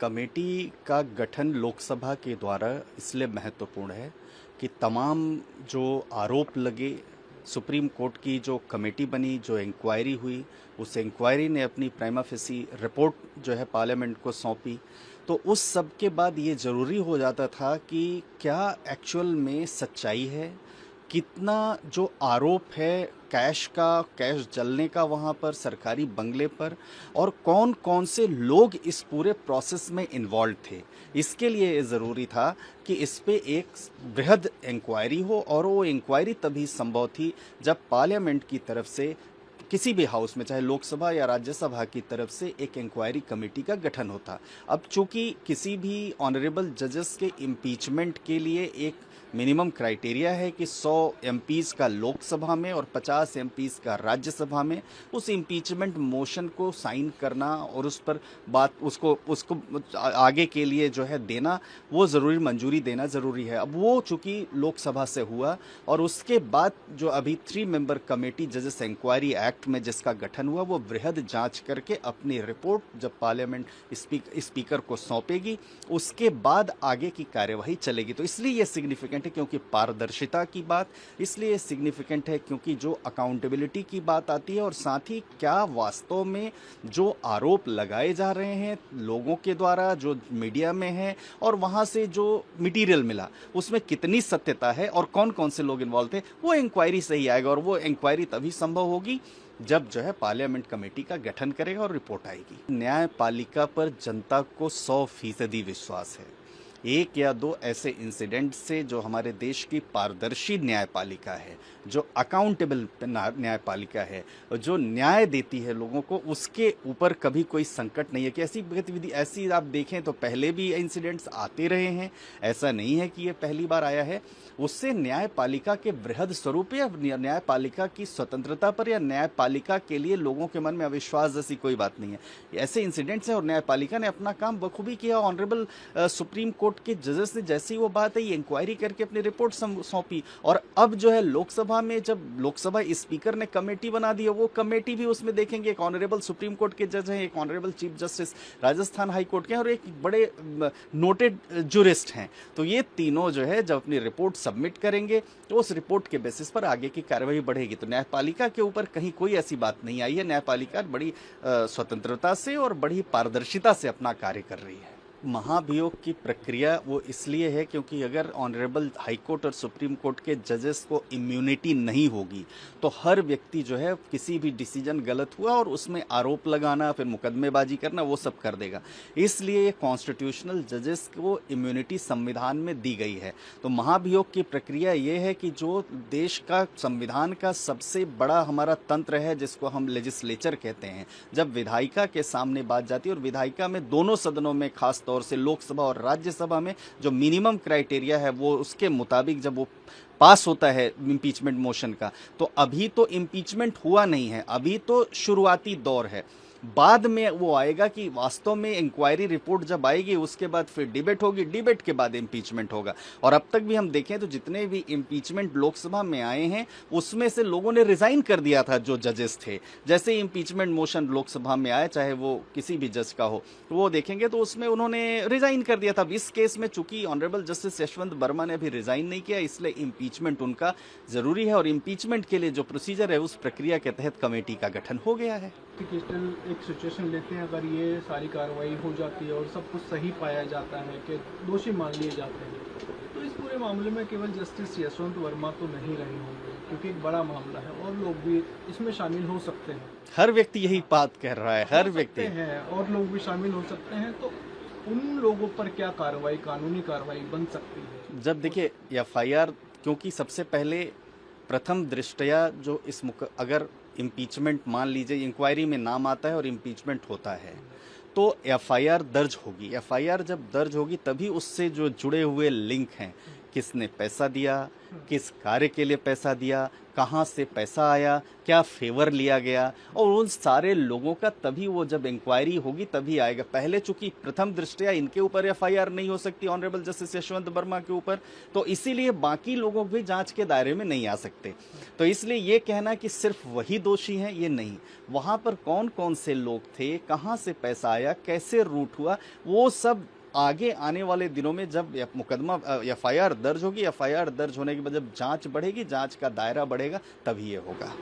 Committee का गठन लोकसभा के द्वारा इसलिए महत्वपूर्ण है कि तमाम जो आरोप लगे, सुप्रीम कोर्ट की जो कमेटी बनी, जो इंक्वायरी हुई, उस इंक्वायरी ने अपनी प्राइमा फेसी रिपोर्ट जो है पार्लियामेंट को सौंपी। तो उस सब के बाद ये ज़रूरी हो जाता था कि क्या एक्चुअल में सच्चाई है, कितना जो आरोप है कैश जलने का वहाँ पर सरकारी बंगले पर, और कौन कौन से लोग इस पूरे प्रोसेस में इन्वॉल्व थे। इसके लिए ये ज़रूरी था कि इस पे एक बृहद इंक्वायरी हो, और वो इंक्वायरी तभी संभव थी जब पार्लियामेंट की तरफ से किसी भी हाउस में, चाहे लोकसभा या राज्यसभा की तरफ से, एक इंक्वायरी कमेटी का गठन होता। अब चूंकि किसी भी ऑनरेबल जजेस के इम्पीचमेंट के लिए एक मिनिमम क्राइटेरिया है कि 100 एमपीज़ का लोकसभा में और 50 एमपीज़ का राज्यसभा में उस इम्पीचमेंट मोशन को साइन करना और उस पर बात उसको उसको आगे के लिए जो है देना, वो ज़रूरी मंजूरी देना ज़रूरी है। अब वो चूँकि लोकसभा से हुआ, और उसके बाद जो अभी 3 मेंबर कमेटी जजेस इंक्वायरी एक्ट में जिसका गठन हुआ, वो बृहद जांच करके अपनी रिपोर्ट जब पार्लियामेंट स्पीकर को सौंपेगी, उसके बाद आगे की कार्यवाही चलेगी। तो इसलिए ये सिग्निफिकेंट है क्योंकि पारदर्शिता की बात, इसलिए सिग्निफिकेंट है क्योंकि जो अकाउंटेबिलिटी की बात आती है, और साथ ही क्या वास्तव में जो आरोप लगाए जा रहे हैं लोगों के द्वारा, जो मीडिया में है, और वहाँ से जो मटेरियल मिला उसमें कितनी सत्यता है और कौन कौन से लोग इन्वॉल्व थे, वो इंक्वायरी से ही आएगा। और वो इंक्वायरी तभी संभव होगी जब जो है पार्लियामेंट कमेटी का गठन करेगा और रिपोर्ट आएगी। न्यायपालिका पर जनता को 100% विश्वास है। एक या दो ऐसे इंसिडेंट से जो हमारे देश की पारदर्शी न्यायपालिका है, जो अकाउंटेबल न्यायपालिका है, जो न्याय देती है लोगों को, उसके ऊपर कभी कोई संकट नहीं है कि ऐसी गतिविधि, ऐसी आप देखें तो पहले भी इंसिडेंट्स आते रहे हैं, ऐसा नहीं है कि ये पहली बार आया है। उससे न्यायपालिका के बृहद स्वरूप या न्यायपालिका की स्वतंत्रता पर या न्यायपालिका के लिए लोगों के मन में अविश्वास जैसी कोई बात नहीं है। ऐसे इंसिडेंट्स हैं और न्यायपालिका ने अपना काम बखूबी किया। ऑनरेबल सुप्रीम कोर्ट के जजेस ने जैसी वो बात है इंक्वायरी करके अपनी रिपोर्ट सौंपी, और अब जो है लोकसभा में जब लोकसभा स्पीकर ने कमेटी बना दी, वो कमेटी भी उसमें देखेंगे एक ऑनरेबल सुप्रीम कोर्ट के जज हैं, एक honourable chief justice Rajasthan high court के हैं, और एक बड़े नोटेड जुरिस्ट हैं। तो ये तीनों जो है जब अपनी रिपोर्ट सबमिट करेंगे तो उस रिपोर्ट के बेसिस पर आगे की कार्रवाई बढ़ेगी। तो न्यायपालिका के ऊपर कहीं कोई ऐसी बात नहीं आई है। न्यायपालिका बड़ी स्वतंत्रता से और बड़ी पारदर्शिता से अपना कार्य कर रही है। महाभियोग की प्रक्रिया वो इसलिए है क्योंकि अगर ऑनरेबल हाई कोर्ट और सुप्रीम कोर्ट के जजेस को इम्यूनिटी नहीं होगी तो हर व्यक्ति जो है किसी भी डिसीजन गलत हुआ और उसमें आरोप लगाना, फिर मुकदमेबाजी करना, वो सब कर देगा। इसलिए कॉन्स्टिट्यूशनल जजेस को इम्यूनिटी संविधान में दी गई है। तो महाभियोग की प्रक्रिया ये है कि जो देश का संविधान का सबसे बड़ा हमारा तंत्र है, जिसको हम लेजिस्लेचर कहते हैं, जब विधायिका के सामने बात जाती है, और विधायिका में दोनों सदनों में खास तौर से लोकसभा और राज्यसभा में जो मिनिमम क्राइटेरिया है वो उसके मुताबिक जब वो पास होता है इम्पीचमेंट मोशन का, तो अभी तो इम्पीचमेंट हुआ नहीं है, अभी तो शुरुआती दौर है। बाद में वो आएगा कि वास्तव में इंक्वायरी रिपोर्ट जब आएगी उसके बाद फिर डिबेट होगी, डिबेट के बाद इम्पीचमेंट होगा। और अब तक भी हम देखें तो जितने भी इम्पीचमेंट लोकसभा में आए हैं उसमें से लोगों ने रिजाइन कर दिया था जो जजेस थे। जैसे ही इम्पीचमेंट मोशन लोकसभा में आए, चाहे वो किसी भी जज का हो, तो वो देखेंगे तो उसमें उन्होंने रिजाइन कर दिया था। अब इस केस में चूंकि ऑनरेबल जस्टिस यशवंत वर्मा ने अभी रिजाइन नहीं किया, इसलिए इम्पीचमेंट उनका जरूरी है, और इम्पीचमेंट के लिए जो प्रोसीजर है उस प्रक्रिया के तहत कमेटी का गठन हो गया है। एक सिचुएशन लेते हैं, अगर ये सारी कार्रवाई हो जाती है और सब कुछ सही पाया जाता है कि दोषी मान लिए जाते हैं, तो इस पूरे मामले में केवल जस्टिस यशवंत वर्मा तो नहीं रहे होंगे, क्योंकि एक बड़ा मामला है और लोग भी इसमें शामिल हो सकते हैं। हर व्यक्ति यही बात कह रहा है, हर व्यक्ति हैं और लोग भी शामिल हो सकते हैं। तो उन लोगों पर क्या कार्रवाई, कानूनी कार्रवाई बन सकती है? जब देखिए एफआईआर, क्योंकि सबसे पहले प्रथम दृष्टया जो अगर इम्पीचमेंट, मान लीजिए इंक्वायरी में नाम आता है और इम्पीचमेंट होता है, तो एफआईआर दर्ज होगी। एफआईआर जब दर्ज होगी तभी उससे जो जुड़े हुए लिंक हैं किसने पैसा दिया, किस कार्य के लिए पैसा दिया, कहाँ से पैसा आया, क्या फेवर लिया गया, और उन सारे लोगों का तभी वो जब इंक्वायरी होगी तभी आएगा। पहले चूंकि प्रथम दृष्टया इनके ऊपर एफआईआर नहीं हो सकती ऑनरेबल जस्टिस यशवंत वर्मा के ऊपर, तो इसीलिए बाकी लोगों भी जांच के दायरे में नहीं आ सकते। तो इसलिए ये कहना कि सिर्फ वही दोषी हैं, ये नहीं। वहां पर कौन कौन से लोग थे, कहाँ से पैसा आया, कैसे रूट हुआ, वो सब आगे आने वाले दिनों में जब मुकदमा एफआईआर दर्ज होगी, एफआईआर दर्ज होने के बाद जब जांच बढ़ेगी, जांच का दायरा बढ़ेगा, तभी ये होगा।